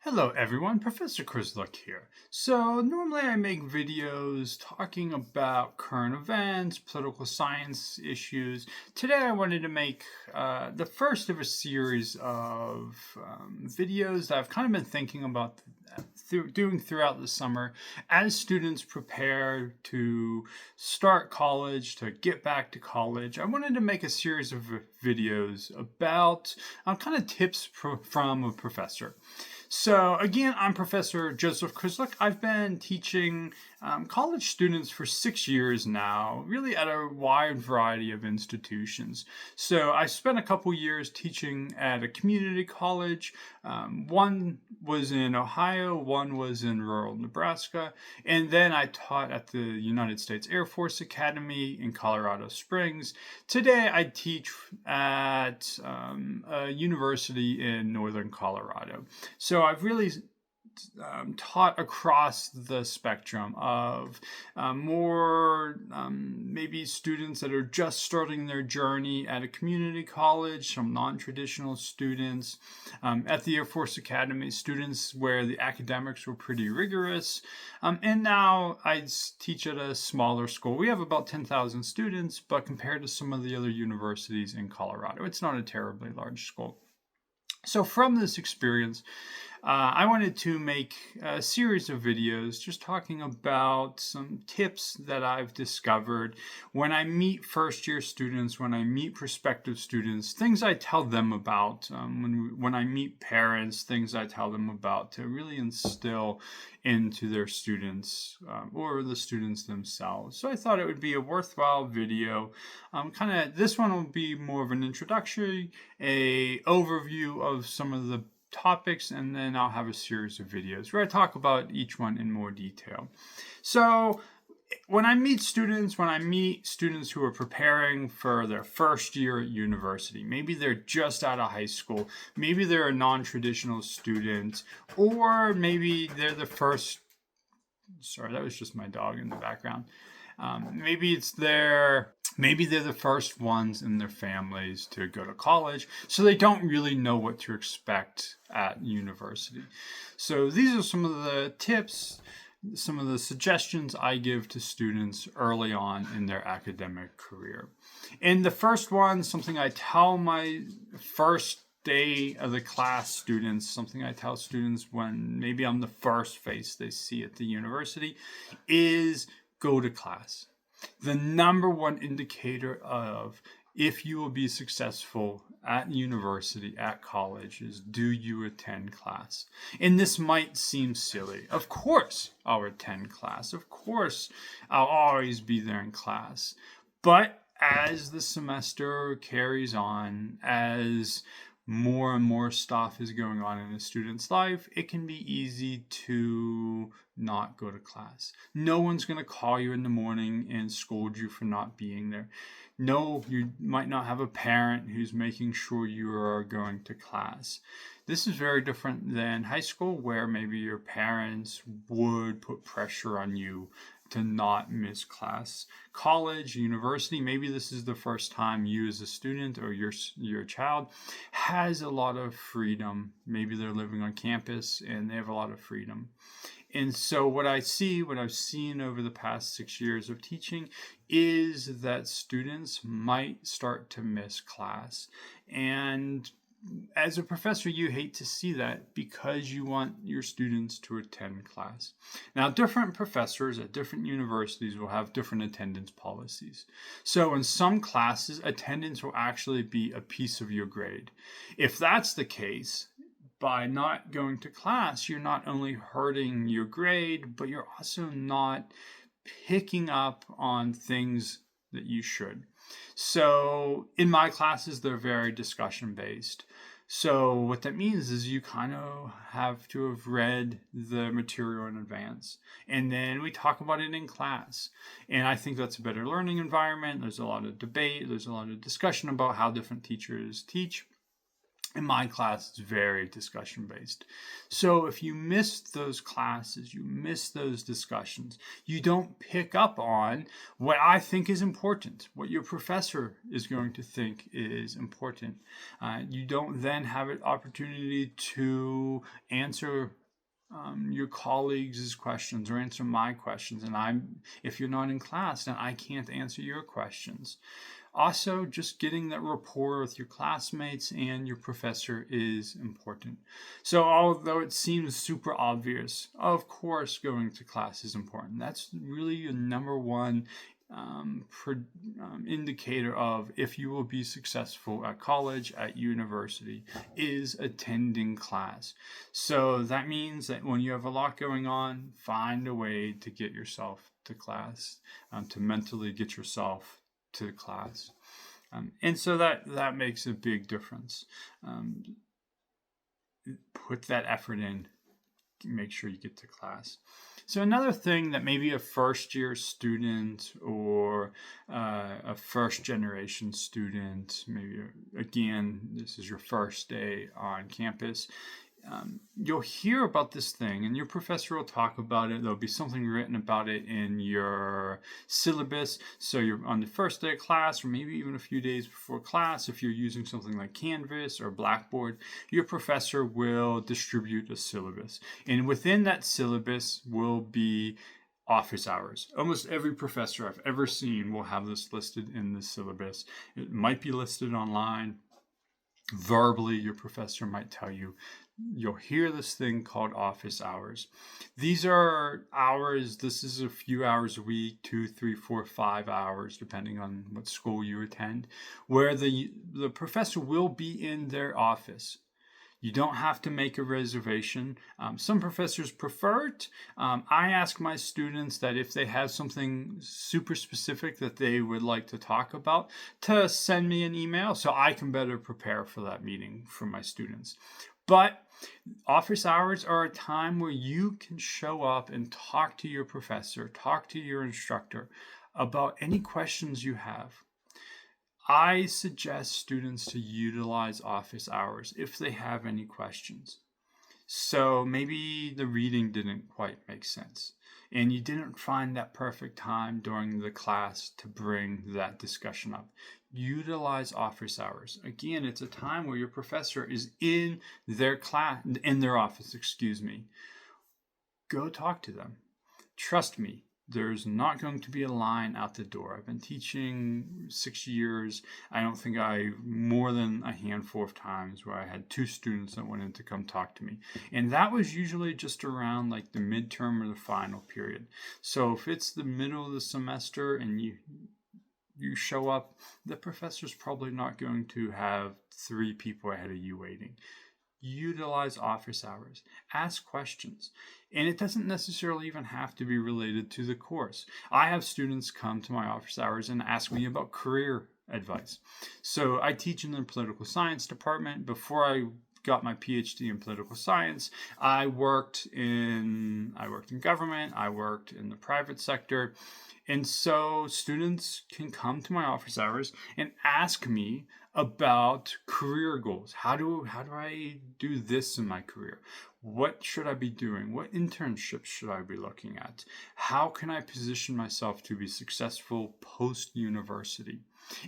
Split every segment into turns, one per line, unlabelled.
Hello everyone, Professor Krizluk here. So normally I make videos talking about current events, political science issues. Today I wanted to make the first of a series of videos that I've kind of been thinking about doing throughout the summer as students prepare to start college, to get back to college. I wanted to make a series of videos about kind of tips from a professor. So again, I'm Professor Joseph Krizluk. I've been teaching college students for 6 years now, really at a wide variety of institutions. So I spent a couple years teaching at a community college. One was in Ohio, one was in rural Nebraska, and then I taught at the United States Air Force Academy in Colorado Springs. Today I teach at a university in northern Colorado. So I've really taught across the spectrum of more maybe students that are just starting their journey at a community college, some non-traditional students at the Air Force Academy, students where the academics were pretty rigorous. And now I teach at a smaller school. We have about 10,000 students, but compared to some of the other universities in Colorado, it's not a terribly large school. So from this experience, I wanted to make a series of videos just talking about some tips that I've discovered when I meet first year students, when I meet prospective students, things I tell them about, when I meet parents, things I tell them about to really instill into their students or the students themselves. So I thought it would be a worthwhile video. This one will be more of an introductory, a overview of some of the topics, and then I'll have a series of videos where I talk about each one in more detail. So when I meet students who are preparing for their first year at university, maybe they're just out of high school, maybe they're a non-traditional student, or maybe they're the first, sorry, that was just my dog in the background. Maybe they're the first ones in their families to go to college, so they don't really know what to expect at university. So these are some of the tips, some of the suggestions I give to students early on in their academic career. And the first one, something I tell my first day of the class students, something I tell students when maybe I'm the first face they see at the university, is go to class. The number one indicator of if you will be successful at university, at college, is do you attend class? And this might seem silly. Of course I'll attend class. Of course I'll always be there in class. But as the semester carries on, as more and more stuff is going on in a student's life, it can be easy to not go to class. No one's going to call you in the morning and scold you for not being there. No, you might not have a parent who's making sure you are going to class. This is very different than high school, where maybe your parents would put pressure on you to not miss class. College, university, maybe this is the first time you as a student or your child has a lot of freedom. Maybe they're living on campus and they have a lot of freedom. And so what I've seen over the past 6 years of teaching is that students might start to miss class. And as a professor, you hate to see that because you want your students to attend class. Now, different professors at different universities will have different attendance policies. So in some classes, attendance will actually be a piece of your grade. If that's the case, by not going to class, you're not only hurting your grade, but you're also not picking up on things that you should. So in my classes, they're very discussion based. So what that means is you kind of have to have read the material in advance. And then we talk about it in class. And I think that's a better learning environment. There's a lot of debate. There's a lot of discussion about how different teachers teach. In my class, it's very discussion based. So if you miss those classes, you miss those discussions, you don't pick up on what I think is important, what your professor is going to think is important. You don't then have an opportunity to answer your colleagues' questions or answer my questions. And if you're not in class, then I can't answer your questions. Also, just getting that rapport with your classmates and your professor is important. So, although it seems super obvious, of course, going to class is important. That's really your number one indicator of if you will be successful at college, at university, is attending class. So that means that when you have a lot going on, find a way to get yourself to class, to mentally get yourself to class. And so that makes a big difference. Put that effort in, make sure you get to class. So another thing that maybe a first year student or a first generation student, maybe again, this is your first day on campus, you'll hear about this thing and your professor will talk about it. There'll be something written about it in your syllabus. So you're on the first day of class, or maybe even a few days before class, if you're using something like Canvas or Blackboard, your professor will distribute a syllabus. And within that syllabus will be office hours. Almost every professor I've ever seen will have this listed in the syllabus. It might be listed online. Verbally, your professor might tell you. You'll hear this thing called office hours. These are hours, this is a few hours a week, 2, 3, 4, 5 hours, depending on what school you attend, where the professor will be in their office. You don't have to make a reservation. Some professors prefer it. I ask my students that if they have something super specific that they would like to talk about, to send me an email so I can better prepare for that meeting for my students. But office hours are a time where you can show up and talk to your professor, talk to your instructor about any questions you have. I suggest students to utilize office hours if they have any questions. So maybe the reading didn't quite make sense, and you didn't find that perfect time during the class to bring that discussion up. Utilize office hours. Again, it's a time where your professor is in their office, Go talk to them. Trust me, there's not going to be a line out the door. I've been teaching 6 years. I don't think more than a handful of times where I had 2 students that wanted to come talk to me. And that was usually just around like the midterm or the final period. So if it's the middle of the semester and you show up, the professor's probably not going to have 3 people ahead of you waiting. Utilize office hours. Ask questions. And it doesn't necessarily even have to be related to the course. I have students come to my office hours and ask me about career advice. So I teach in the political science department. Before I got my PhD in political science, I worked in government, I worked in the private sector. And so students can come to my office hours and ask me about career goals. How do I do this in my career? What should I be doing? What internships should I be looking at? How can I position myself to be successful post-university?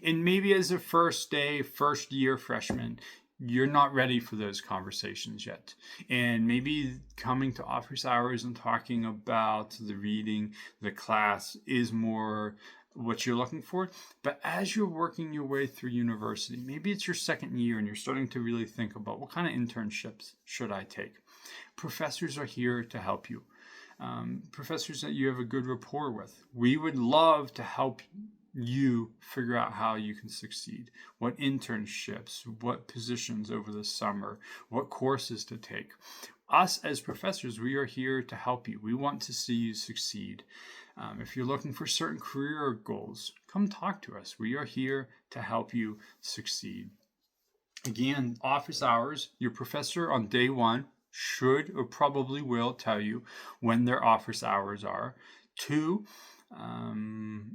And maybe as a first year freshman, you're not ready for those conversations yet. And maybe coming to office hours and talking about the reading, the class is more what you're looking for. But as you're working your way through university, maybe it's your second year and you're starting to really think about what kind of internships should I take. Professors are here to help you. Professors that you have a good rapport with. We would love to help you figure out how you can succeed, what internships, what positions over the summer, what courses to take. Us as professors, we are here to help you. We want to see you succeed. If you're looking for certain career goals, come talk to us. We are here to help you succeed. Again, office hours, your professor on day 1 should or probably will tell you when their office hours are. 2,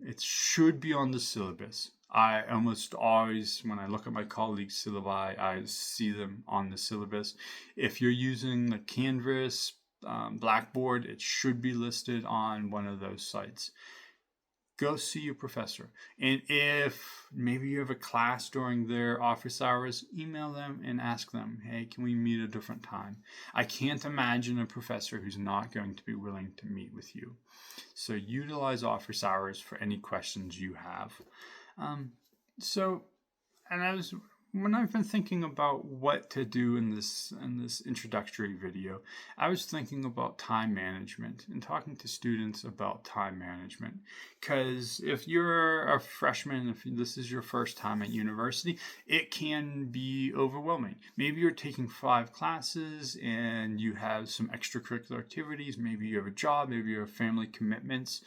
it should be on the syllabus. I almost always, when I look at my colleagues' syllabi, I see them on the syllabus. If you're using the Canvas, Blackboard, it should be listed on one of those sites. Go see your professor. And if maybe you have a class during their office hours, email them and ask them, hey, can we meet a different time? I can't imagine a professor who's not going to be willing to meet with you. So utilize office hours for any questions you have. When I've been thinking about what to do in this introductory video, I was thinking about time management and talking to students about time management. Because if you're a freshman, if this is your first time at university, it can be overwhelming. Maybe you're taking 5 classes and you have some extracurricular activities. Maybe you have a job. Maybe you have family commitments.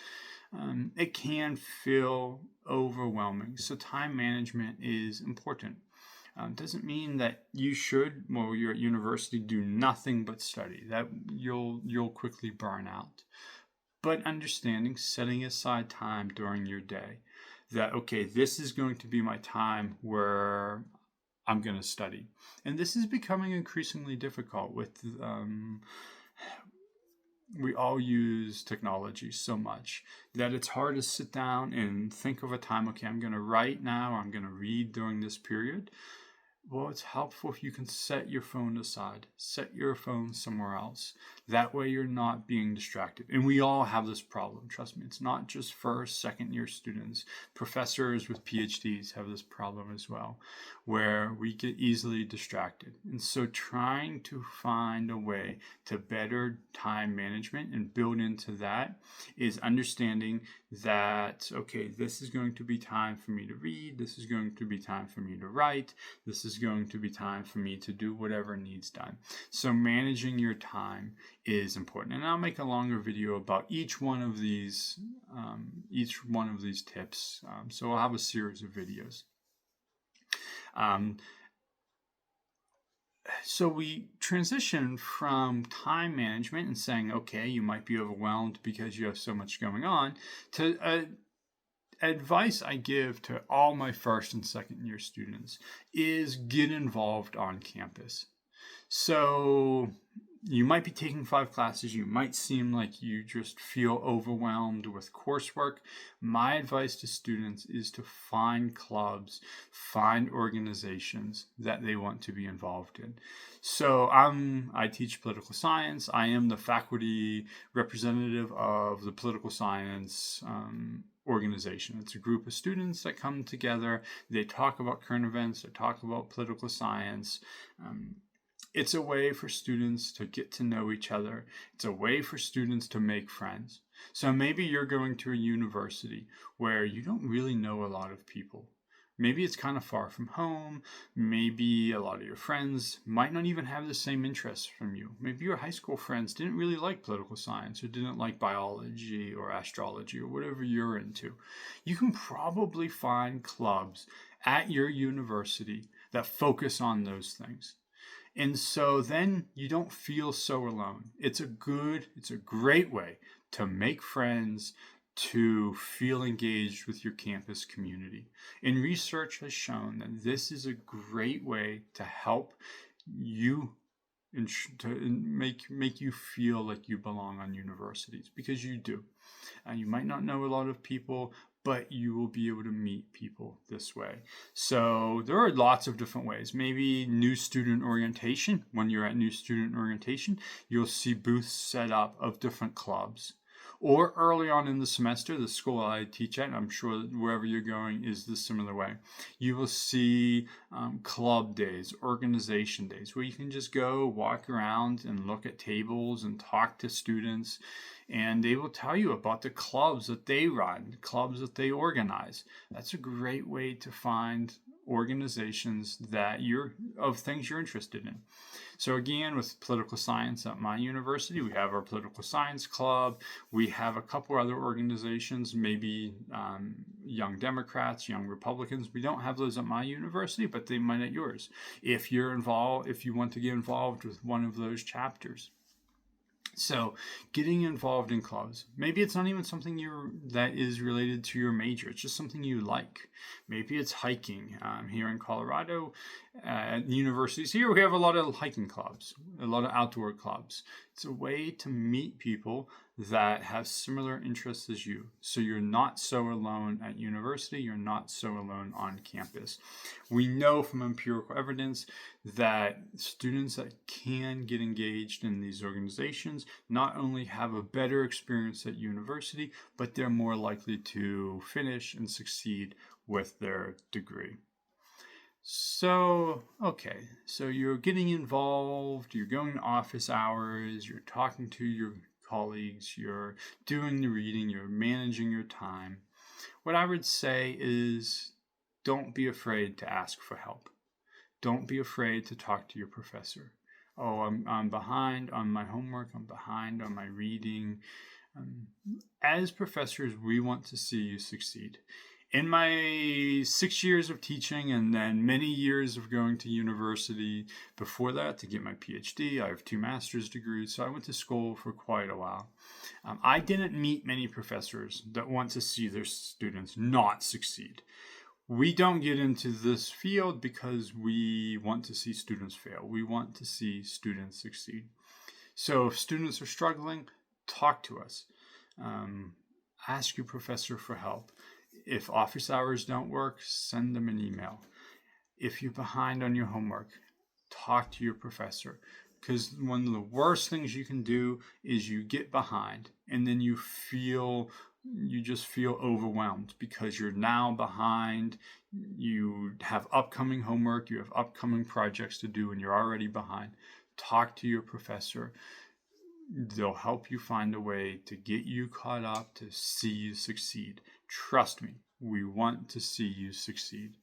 It can feel overwhelming. So time management is important. Doesn't mean that you should, while you're at university, do nothing but study. That you'll quickly burn out. But understanding, setting aside time during your day, that okay, this is going to be my time where I'm going to study, and this is becoming increasingly difficult with. We all use technology so much that it's hard to sit down and think of a time, okay, I'm going to write now, I'm going to read during this period. Well, it's helpful if you can set your phone aside, set your phone somewhere else. That way you're not being distracted. And we all have this problem, trust me. It's not just first, second year students. Professors with PhDs have this problem as well, where we get easily distracted. And so trying to find a way to better time management and build into that is understanding that, okay, this is going to be time for me to read. This is going to be time for me to write. This is going to be time for me to do whatever needs done. So managing your time is important, and I'll make a longer video about each one of these tips. So I'll have a series of videos. So we transition from time management and saying, okay, you might be overwhelmed because you have so much going on, to advice I give to all my first and second year students is get involved on campus. So you might be taking 5 classes. You might seem like you just feel overwhelmed with coursework. My advice to students is to find clubs, find organizations that they want to be involved in. So I teach political science. I am the faculty representative of the political science organization. It's a group of students that come together. They talk about current events. They talk about political science. It's a way for students to get to know each other. It's a way for students to make friends. So maybe you're going to a university where you don't really know a lot of people. Maybe it's kind of far from home. Maybe a lot of your friends might not even have the same interests from you. Maybe your high school friends didn't really like political science or didn't like biology or astrology or whatever you're into. You can probably find clubs at your university that focus on those things. And so then you don't feel so alone. It's a great way to make friends, to feel engaged with your campus community. And research has shown that this is a great way to help you and to make you feel like you belong on universities, because you do. And you might not know a lot of people, but you will be able to meet people this way. So there are lots of different ways. Maybe new student orientation. When you're at new student orientation, you'll see booths set up of different clubs. Or early on in the semester, the school I teach at, and I'm sure wherever you're going is the similar way, you will see club days, organization days, where you can just go walk around and look at tables and talk to students, and they will tell you about the clubs that they run, clubs that they organize. That's a great way to find organizations that of things you're interested in. So again, with political science at my university, we have our political science club. We have a couple other organizations, maybe Young Democrats, Young Republicans. We don't have those at my university, but they might at yours. If you want to get involved with one of those chapters. So getting involved in clubs, maybe it's not even something that is related to your major. It's just something you like. Maybe it's hiking. Here in Colorado, at universities here, we have a lot of hiking clubs, a lot of outdoor clubs. It's a way to meet people that have similar interests as you. So you're not so alone at university. You're not so alone on campus. We know from empirical evidence that students that can get engaged in these organizations not only have a better experience at university, but they're more likely to finish and succeed with their degree. So, okay, so you're getting involved, you're going to office hours, you're talking to your colleagues, you're doing the reading, you're managing your time. What I would say is don't be afraid to ask for help. Don't be afraid to talk to your professor. Oh, I'm behind on my homework, I'm behind on my reading. As professors, we want to see you succeed. In my 6 years of teaching and then many years of going to university before that to get my PhD, I have 2 master's degrees, so I went to school for quite a while. I didn't meet many professors that want to see their students not succeed. We don't get into this field because we want to see students fail. We want to see students succeed. So if students are struggling, talk to us. Ask your professor for help. If office hours don't work, send them an email. If you're behind on your homework, talk to your professor. Because one of the worst things you can do is you get behind and then you just feel overwhelmed because you're now behind. You have upcoming homework, you have upcoming projects to do, and you're already behind. Talk to your professor. They'll help you find a way to get you caught up, to see you succeed. Trust me, we want to see you succeed.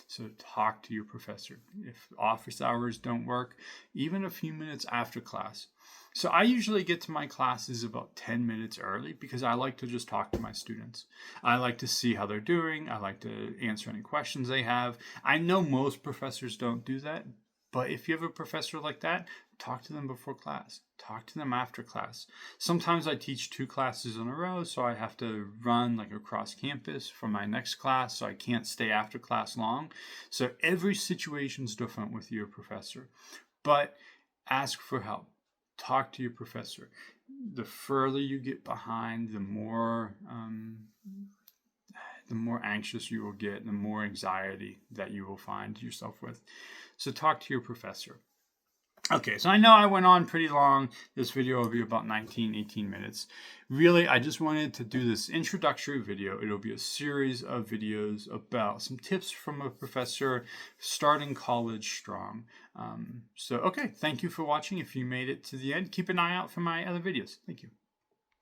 So talk to your professor. If office hours don't work, even a few minutes after class. So I usually get to my classes about 10 minutes early because I like to just talk to my students. I like to see how they're doing. I like to answer any questions they have. I know most professors don't do that, but if you have a professor like that, talk to them before class. Talk to them after class. Sometimes I teach 2 classes in a row, so I have to run like across campus for my next class, so I can't stay after class long. So every situation is different with your professor. But ask for help. Talk to your professor. The further you get behind, the more anxious you will get, the more anxiety that you will find yourself with. So talk to your professor. Okay, so I know I went on pretty long. This video will be about 18 minutes. Really, I just wanted to do this introductory video. It'll be a series of videos about some tips from a professor starting college strong. Okay, thank you for watching. If you made it to the end, keep an eye out for my other videos. Thank you.